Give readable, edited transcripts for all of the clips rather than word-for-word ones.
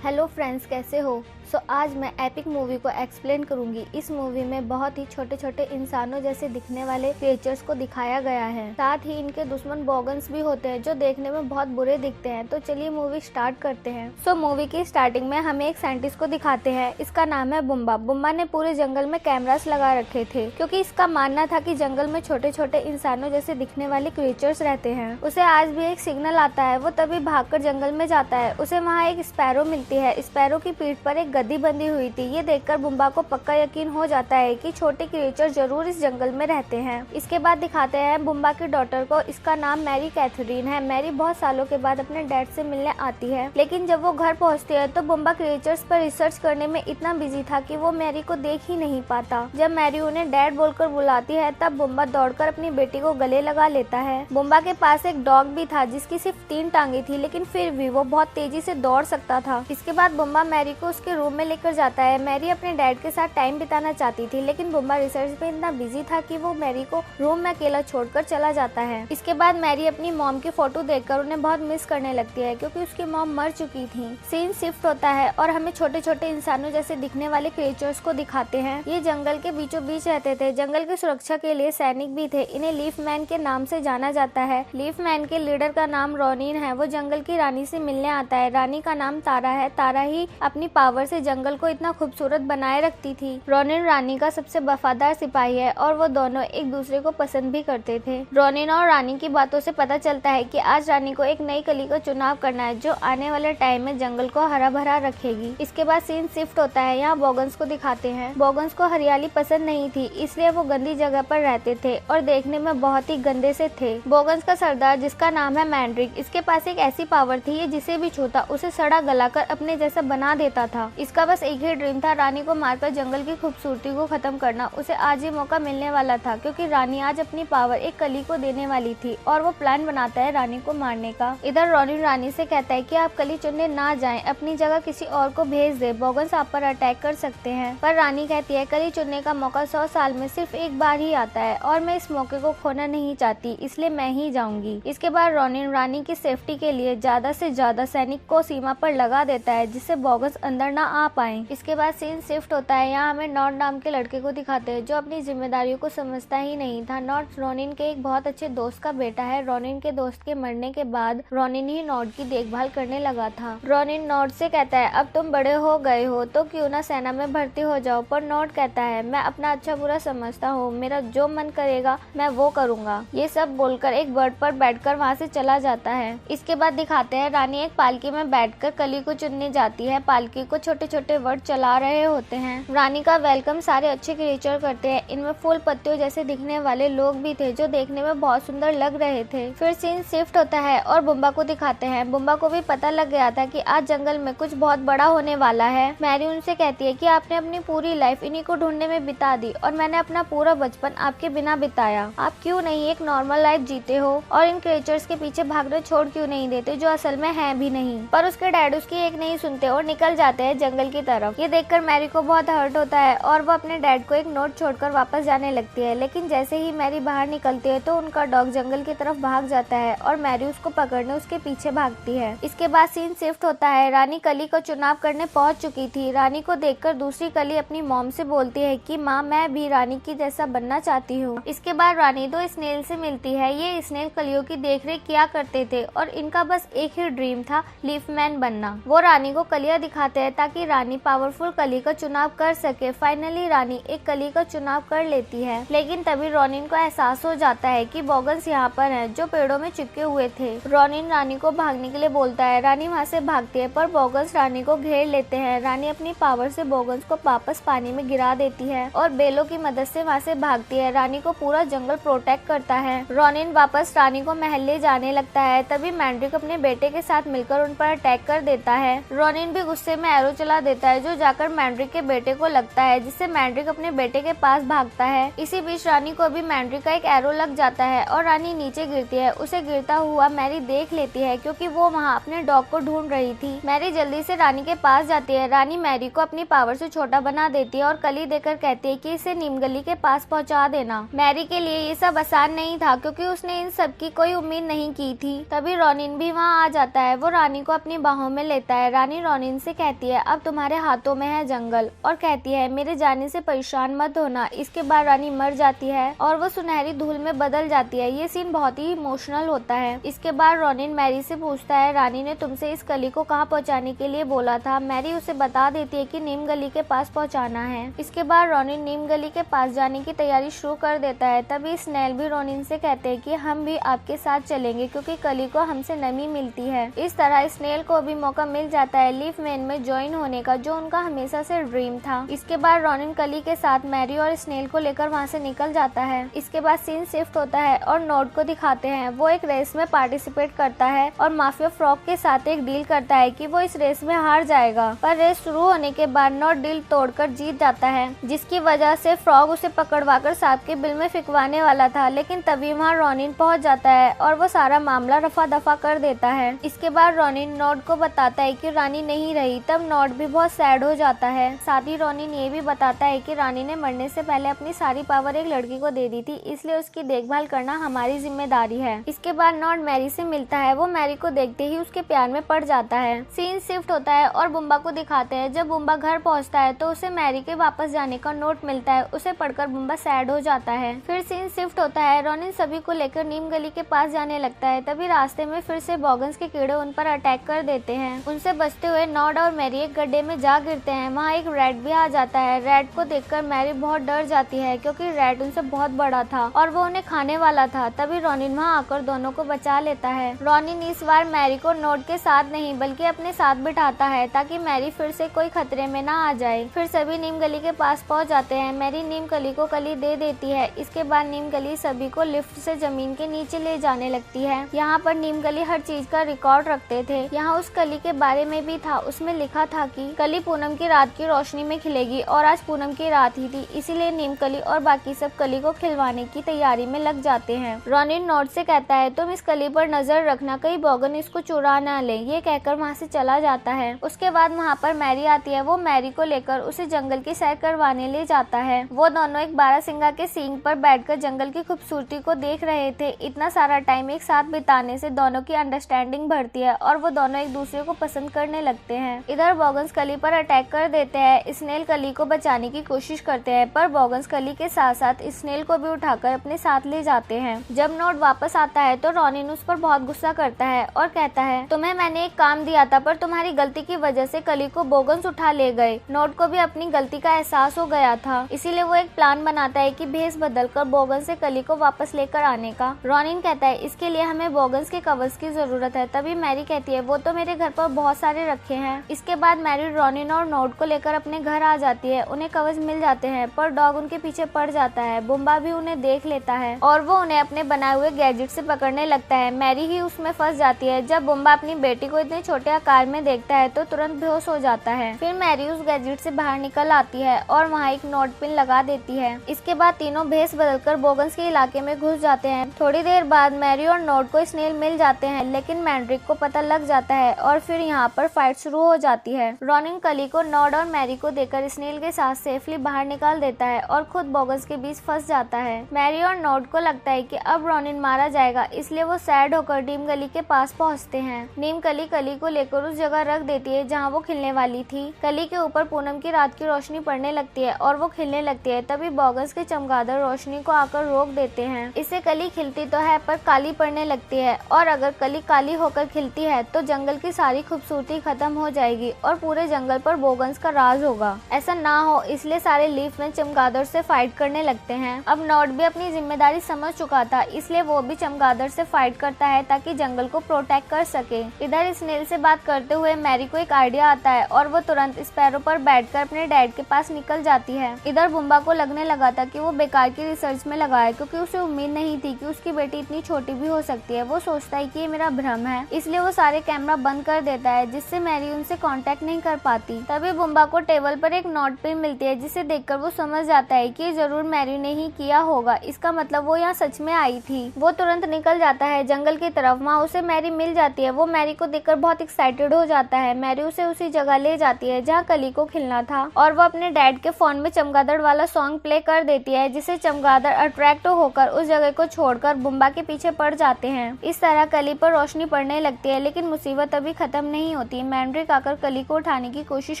Hello friends, कैसे हो। आज मैं एपिक मूवी को एक्सप्लेन करूंगी। इस मूवी में बहुत ही छोटे छोटे इंसानों जैसे दिखने वाले क्रिएचर्स को दिखाया गया है। साथ ही इनके दुश्मन बॉगन्स भी होते हैं जो देखने में बहुत बुरे दिखते हैं। तो चलिए मूवी स्टार्ट करते हैं। मूवी की स्टार्टिंग में हमें एक साइंटिस्ट को दिखाते हैं। इसका नाम है बुम्बा। बुम्बा ने पूरे जंगल में कैमरास लगा रखे थे क्योंकि इसका मानना था कि जंगल में छोटे छोटे इंसानों जैसे दिखने वाले क्रिएचर्स रहते हैं। उसे आज भी एक सिग्नल आता है। वो तभी भागकर जंगल में जाता है। उसे वहाँ एक स्पैरो मिलती है। स्पैरो की पीठ पर एक गद्दी बंधी हुई थी। ये देखकर बुम्बा को पक्का यकीन हो जाता है कि छोटे क्रिएचर जरूर इस जंगल में रहते हैं। इसके बाद दिखाते हैं बुम्बा की डॉटर को। इसका नाम मैरी कैथरीन है। मैरी बहुत सालों के बाद अपने डैड से मिलने आती है, लेकिन जब वो घर पहुंचती है तो बुम्बा क्रिएचर्स पर रिसर्च करने में इतना बिजी था कि वो मैरी को देख ही नहीं पाता। जब मैरी उन्हें डैड बोलकर बुलाती है तब बुम्बा दौड़कर अपनी बेटी को गले लगा लेता है। बुम्बा के पास एक डॉग भी था जिसकी सिर्फ 3 टांगे थी, लेकिन फिर भी वो बहुत तेजी से दौड़ सकता था। इसके बाद बुम्बा मैरी को उसके रूम में लेकर जाता है। मैरी अपने डैड के साथ टाइम बिताना चाहती थी, लेकिन बुम्बा रिसर्च में इतना बिजी था कि वो मैरी को रूम में अकेला छोड़कर चला जाता है। इसके बाद मैरी अपनी मॉम की फोटो देखकर उन्हें बहुत मिस करने लगती है क्योंकि उसकी मॉम मर चुकी थी। सीन शिफ्ट होता है और हमें छोटे छोटे इंसानों जैसे दिखने वाले क्रिएचर्स को दिखाते हैं। ये जंगल के बीचों बीच रहते थे। जंगल की सुरक्षा के लिए सैनिक भी थे। इन्हें लीफ मैन के नाम से जाना जाता है। लीफ मैन के लीडर का नाम रोनिन है। वो जंगल की रानी से मिलने आता है। रानी का नाम तारा है। तारा ही अपनी पावर से जंगल को इतना खूबसूरत बनाए रखती थी। रोनिन रानी का सबसे वफादार सिपाही है और वो दोनों एक दूसरे को पसंद भी करते थे। रोनिन और रानी की बातों से पता चलता है कि आज रानी को एक नई कली का चुनाव करना है जो आने वाले टाइम में जंगल को हरा भरा रखेगी। इसके बाद सीन शिफ्ट होता है। यहाँ बॉगन्स को दिखाते हैं। बॉगन्स को हरियाली पसंद नहीं थी, इसलिए वो गंदी जगह पर रहते थे और देखने में बहुत ही गंदे से थे। बॉगन्स का सरदार जिसका नाम है मैंड्रिक, इसके पास एक ऐसी पावर थी ये जिसे भी छूता उसे सड़ा गलाकर अपने जैसा बना देता था। इसका बस एक ही ड्रीम था, रानी को मारकर जंगल की खूबसूरती को खत्म करना। उसे आज ही मौका मिलने वाला था क्योंकि रानी आज अपनी पावर एक कली को देने वाली थी और वो प्लान बनाता है रानी को मारने का। इधर रोनिन रानी से कहता है कि आप कली चुनने ना जाएं, अपनी जगह किसी और को भेज दे। बॉगन्स आप पर अटैक कर सकते हैं, पर रानी कहती है कली चुनने का मौका 100 साल में सिर्फ एक बार ही आता है और मैं इस मौके को खोना नहीं चाहती, इसलिए मैं ही जाऊंगी। इसके बाद रोनिन रानी की सेफ्टी के लिए ज्यादा से ज्यादा सैनिक को सीमा पर लगा देता है जिससे बॉगन्स अंदर ना आ पाए। इसके बाद सीन शिफ्ट होता है। यहाँ हमें नॉट नाम के लड़के को दिखाते हैं जो अपनी जिम्मेदारियों को समझता ही नहीं था। नॉट रोनिन के एक बहुत अच्छे दोस्त का बेटा है। रोनिन के दोस्त के मरने के बाद रोनिन ही नॉट की देखभाल करने लगा था। रोनिन नॉट से कहता है अब तुम बड़े हो गए हो तो क्यों ना सेना में भर्ती हो जाओ, पर नॉट कहता है मैं अपना अच्छा बुरा समझता हूँ, मेरा जो मन करेगा मैं वो करूँगा। ये सब बोलकर एक बर्ड पर बैठकर वहाँ से चला जाता है। इसके बाद दिखाते हैं रानी एक पालकी में बैठकर कली को चुनने जाती है। पालकी को छोटे छोटे वर्ड चला रहे होते हैं। रानी का वेलकम सारे अच्छे क्रिएचर करते हैं। इनमें फूल पत्तियों जैसे दिखने वाले लोग भी थे जो देखने में बहुत सुंदर लग रहे थे। फिर सीन शिफ्ट होता है और बुम्बा को दिखाते हैं। बुम्बा को भी पता लग गया था कि आज जंगल में कुछ बहुत बड़ा होने वाला है। मैरी उनसे कहती है कि आपने अपनी पूरी लाइफ इन्हीं को ढूंढने में बिता दी और मैंने अपना पूरा बचपन आपके बिना बिताया। आप क्यों नहीं एक नॉर्मल लाइफ जीते हो और इन क्रिएचर्स के पीछे भागने छोड़ क्यों नहीं देते जो असल में है भी नहीं। पर उसके डैड उसकी एक नहीं सुनते और निकल जाते हैं जंगल की तरफ। ये देखकर मैरी को बहुत हर्ट होता है और वो अपने डैड को एक नोट छोड़कर वापस जाने लगती है, लेकिन जैसे ही मैरी बाहर निकलती है तो उनका डॉग जंगल की तरफ भाग जाता है और मैरी उसको पकड़ने उसके पीछे भागती है। इसके बाद सीन शिफ्ट होता है। रानी कली को चुनाव करने पहुंच चुकी थी। रानी को देखकर दूसरी कली अपनी मॉम से बोलती है कि माँ मैं भी रानी की जैसा बनना चाहती हूँ। इसके बाद रानी 2 स्नेल से मिलती है। ये स्नेल कलियों की देखरेख किया करते थे और इनका बस एक ही ड्रीम था, लीफ मैन बनना। वो रानी को कलियां दिखाते हैं ताकि रानी पावरफुल कली का चुनाव कर सके। फाइनली रानी एक कली का चुनाव कर लेती है, लेकिन तभी रोनिन को एहसास हो जाता है कि बॉगन्स यहाँ पर हैं जो पेड़ों में चिपके हुए थे। रोनिन रानी को भागने के लिए बोलता है। रानी वहाँ से भागती है पर बॉगन्स रानी को घेर लेते हैं। रानी अपनी पावर से बॉगन्स को वापस पानी में गिरा देती है और बेलों की मदद से वहाँ से भागती है। रानी को पूरा जंगल प्रोटेक्ट करता है। रोनिन वापस रानी को महल ले जाने लगता है। तभी मैंड्रिक अपने बेटे के साथ मिलकर उन पर अटैक कर देता है। रोनिन भी गुस्से में एरो सुला देता है जो जाकर मैंड्रिक के बेटे को लगता है, जिससे मैंड्रिक अपने बेटे के पास भागता है। इसी बीच रानी को भी मैंड्रिक का एक एरो लग जाता है और रानी नीचे गिरती है। उसे गिरता हुआ मैरी देख लेती है क्योंकि वो वहाँ अपने डॉग को ढूंढ रही थी। मैरी जल्दी से रानी के पास जाती है। रानी मैरी को अपनी पावर से छोटा बना देती है और कली देकर कहती है कि इसे नीम गली के पास पहुँचा देना। मैरी के लिए ये सब आसान नहीं था क्योंकि उसने इन सब की कोई उम्मीद नहीं की थी। तभी रोनिन भी वहाँ आ जाता है। वो रानी को अपनी बाहों में लेता है। रानी रोनिन से कहती है अब तुम्हारे हाथों में है जंगल, और कहती है मेरे जाने से परेशान मत होना। इसके बाद रानी मर जाती है और वो सुनहरी धूल में बदल जाती है। ये सीन बहुत ही इमोशनल होता है। इसके बाद रोनिन मैरी से पूछता है रानी ने तुमसे इस कली को कहाँ पहुँचाने के लिए बोला था। मैरी उसे बता देती है कि नीम गली के पास पहुँचाना है। इसके बाद रोनिन नीम गली के पास जाने की तैयारी शुरू कर देता है। तभी स्नेल भी रोनिन से कहते हैं कि हम भी आपके साथ चलेंगे क्योंकि कली को हमसे नमी मिलती है। इस तरह स्नेल को भी मौका मिल जाता है लीफ मैन में ज्वाइन होने का, जो उनका हमेशा से ड्रीम था। इसके बाद रोनिन कली के साथ मैरी और स्नेल को लेकर वहाँ से निकल जाता है। इसके बाद सीन शिफ्ट होता है और नोड को दिखाते हैं। वो एक रेस में पार्टिसिपेट करता है और माफिया फ्रॉग के साथ एक डील करता है कि वो इस रेस में हार जाएगा, पर रेस शुरू होने के बाद नोड डील तोड़कर जीत जाता है, जिसकी वजह से फ्रॉग उसे पकड़वाकर सांप के बिल में फिकवाने वाला था। लेकिन तभी वहाँ रोनिन पहुँच जाता है और वो सारा मामला रफा दफा कर देता है। इसके बाद रोनिन नोड को बताता है कि रानी नहीं रही। तब नोड भी बहुत सैड हो जाता है। साथ ही रोनिन ये भी बताता है कि रानी ने मरने से पहले अपनी सारी पावर एक लड़की को दे दी थी, इसलिए उसकी देखभाल करना हमारी जिम्मेदारी है। इसके बाद नोड मैरी से मिलता है। वो मैरी को देखते ही उसके प्यार में पड़ जाता है। सीन शिफ्ट होता है और बुम्बा को दिखाते हैं। जब बुम्बा घर पहुंचता है तो उसे मैरी के वापस जाने का नोट मिलता है। उसे पढ़कर बुम्बा सैड हो जाता है। फिर सीन शिफ्ट होता है। रोनिन सभी को लेकर नीम गली के पास जाने लगता है। तभी रास्ते में फिर से बॉगन्स के कीड़े उन पर अटैक कर देते हैं। उनसे बचते हुए नोड और मैरी एक गड्ढे में जा गिरते हैं। वहाँ एक रैट भी आ जाता है। रैट को देखकर मैरी बहुत डर जाती है क्योंकि रैट उनसे बहुत बड़ा था और वो उन्हें खाने वाला था। तभी रोनिन वहाँ आकर दोनों को बचा लेता है। रोनिन इस बार मैरी को नोड के साथ नहीं बल्कि अपने साथ बिठाता है ताकि मैरी फिर से कोई खतरे में ना आ जाए। फिर सभी नीम गली के पास पहुँच जाते हैं। मैरी नीम गली को कली दे देती है। इसके बाद नीम गली सभी को लिफ्ट से जमीन के नीचे ले जाने लगती है। यहाँ पर नीम गली हर चीज का रिकॉर्ड रखते थे। यहाँ उस कली के बारे में भी था। उसमें लिखा था कि कली पूनम की रात की रोशनी में खिलेगी और आज पूनम की रात ही थी, इसीलिए नीम कली और बाकी सब कली को खिलवाने की तैयारी में लग जाते हैं। रोनिन नोड से कहता है तुम इस कली पर नजर रखना, कहीं बॉगन इसको चुरा ना ले। ये कहकर वहाँ से चला जाता है। उसके बाद वहाँ पर मैरी आती है। वो मैरी को लेकर उसे जंगल की सैर करवाने ले जाता है। वो दोनों एक बारहसिंगा के सींग पर बैठकर जंगल की खूबसूरती को देख रहे थे। इतना सारा टाइम एक साथ बिताने से दोनों की अंडरस्टैंडिंग बढ़ती है और वो दोनों एक दूसरे को पसंद करने लगते हैं। इधर बॉगन्स कली पर अटैक कर देते हैं। स्नेल कली को बचाने की कोशिश करते हैं, पर बॉगन्स कली के साथ साथ स्नेल को भी उठाकर अपने साथ ले जाते हैं। जब नोड वापस आता है तो रोनिन उस पर बहुत गुस्सा करता है और कहता है तुम्हें मैंने एक काम दिया था पर तुम्हारी गलती की वजह से कली को बॉगन्स उठा ले गए। नोड को भी अपनी गलती का एहसास हो गया था, इसीलिए वो एक प्लान बनाता है कि भेस बदलकर बॉगन्स से कली को वापस लेकर आने का। रोनिन कहता है इसके लिए हमें बॉगन्स के कवर्स की जरूरत है। तभी मैरी कहती है वो तो मेरे घर पर बहुत सारे रखे हैं। इसके बाद मैरी रोनिन और नोड को लेकर अपने घर आ जाती है। उन्हें कवर्स मिल जाते हैं पर डॉग उनके पीछे पड़ जाता है। बुम्बा भी उन्हें देख लेता है और वो उन्हें अपने बनाए हुए गैजेट से पकड़ने लगता है। मैरी ही उसमें फंस जाती है। जब बुम्बा अपनी बेटी को इतने छोटे आकार में देखता है तो तुरंत बेहोश हो जाता है। फिर मैरी उस गैजेट से बाहर निकल आती है और वहाँ एक नोट पिन लगा देती है। इसके बाद तीनों भेस बदलकर बॉगन्स के इलाके में घुस जाते हैं। थोड़ी देर बाद मैरी और नोड को स्नेल मिल जाते हैं, लेकिन मैंड्रिक को पता लग जाता है और फिर यहाँ पर फाइट शुरू हो जाती है। रोनिन कली को नोड और मैरी को देकर स्नेल के साथ सेफली बाहर निकाल देता है और खुद बॉगन्स के बीच फंस जाता है। मैरी और नोड को लगता है कि अब रोनिन मारा जाएगा, इसलिए वो सैड होकर नीम गली के पास पहुँचते हैं। नीम कली कली को लेकर उस जगह रख देती है जहाँ वो खिलने वाली थी। कली के ऊपर पूनम की रात की रोशनी पड़ने लगती है और वो खिलने लगती है। तभी बॉगन्स के चमगादड़ रोशनी को आकर रोक देते हैं। इससे कली खिलती तो है पर काली पड़ने लगती है और अगर कली काली होकर खिलती है तो जंगल की सारी खूबसूरती खत्म हो जाएगी और पूरे जंगल पर बॉगन्स का राज होगा। ऐसा ना हो इसलिए सारे लीफ में चमगादड़ से फाइट करने लगते हैं। अब नोड भी अपनी जिम्मेदारी समझ चुका था, इसलिए वो भी चमगादड़ से फाइट करता है ताकि जंगल को प्रोटेक्ट कर सके। इधर स्नेल से बात करते हुए मैरी को एक आइडिया आता है और वो तुरंत स्पैरो पर बैठकर अपने डैड के पास निकल जाती है। इधर बुम्बा को लगने लगा था कि वो बेकार की रिसर्च में लगा है क्योंकि उसे उम्मीद नहीं थी कि उसकी बेटी इतनी छोटी भी हो सकती है। वो सोचता है कि ये मेरा भ्रम है, इसलिए वो सारे कैमरा बंद कर देता है जिससे मैरी उनसे कांटेक्ट नहीं कर पाती। तभी बुम्बा को टेबल पर एक नोट पिन मिलती है, जिसे देखकर वो समझ जाता है कि जरूर मैरी ने ही किया होगा, इसका मतलब वो यहाँ सच में आई थी। वो तुरंत निकल जाता है जंगल की तरफ। वहाँ उसे मैरी मिल जाती है। वो मैरी को देखकर बहुत एक्साइटेड हो जाता है। मैरी उसे उसी जगह ले जाती है जहाँ कली को खिलना था और वो अपने डैड के फोन में चमगादड़ वाला सॉन्ग प्ले कर देती है, जिससे चमगादड़ अट्रैक्ट होकर उस जगह को छोड़कर बुम्बा के पीछे पड़ जाते हैं। इस तरह कली पर रोशनी पड़ने लगती है, लेकिन मुसीबत अभी खत्म नहीं होती। मैंड्रिक आकर कली को उठाने की कोशिश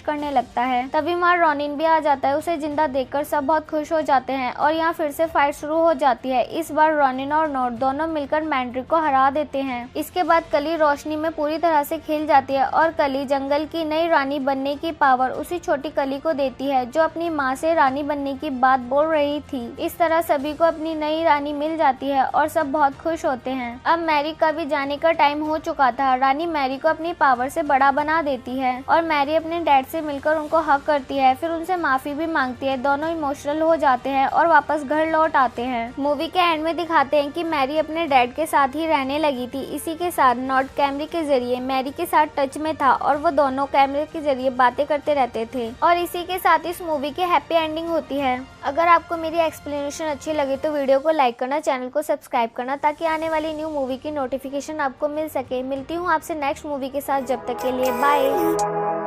करने लगता है। तभी वहाँ रॉनिन भी आ जाता है। उसे जिंदा देखकर सब बहुत खुश हो जाते हैं और यहाँ फिर से फाइट शुरू हो जाती है। इस बार रॉनिन और नोट दोनों मिलकर मैंड्रिक को हरा देते हैं। इसके बाद कली रोशनी में पूरी तरह से खिल जाती है और कली जंगल की नई रानी बनने की पावर उसी छोटी कली को देती है, जो अपनी माँ से रानी बनने की बात बोल रही थी। इस तरह सभी को अपनी नई रानी मिल जाती है और सब बहुत खुश होते हैं। अब मैरी का भी जाने का टाइम हो चुका था। रानी मैरी को अपनी पावर से बड़ा बना देती है और मैरी अपने डैड से मिलकर उनको हक करती है, फिर उनसे माफी भी मांगती है। दोनों इमोशनल हो जाते हैं और वापस घर लौट आते हैं। मूवी के एंड में दिखाते हैं कि मैरी अपने डैड के साथ ही रहने लगी थी। इसी के साथ नॉट कैमरे के जरिए मैरी के साथ टच में था और वो दोनों कैमरे के जरिए बातें करते रहते थे। और इसी के साथ इस मूवी की हैप्पी एंडिंग होती है। अगर आपको मेरी एक्सप्लेनेशन अच्छी लगी तो वीडियो को लाइक करना, चैनल को सब्सक्राइब करना, ताकि आने वाली न्यू मूवी की नोटिफिकेशन आपको मिल सके। मिलती हूँ आपसे नेक्स्ट मूवी के साथ, जब तक के लिए बाय।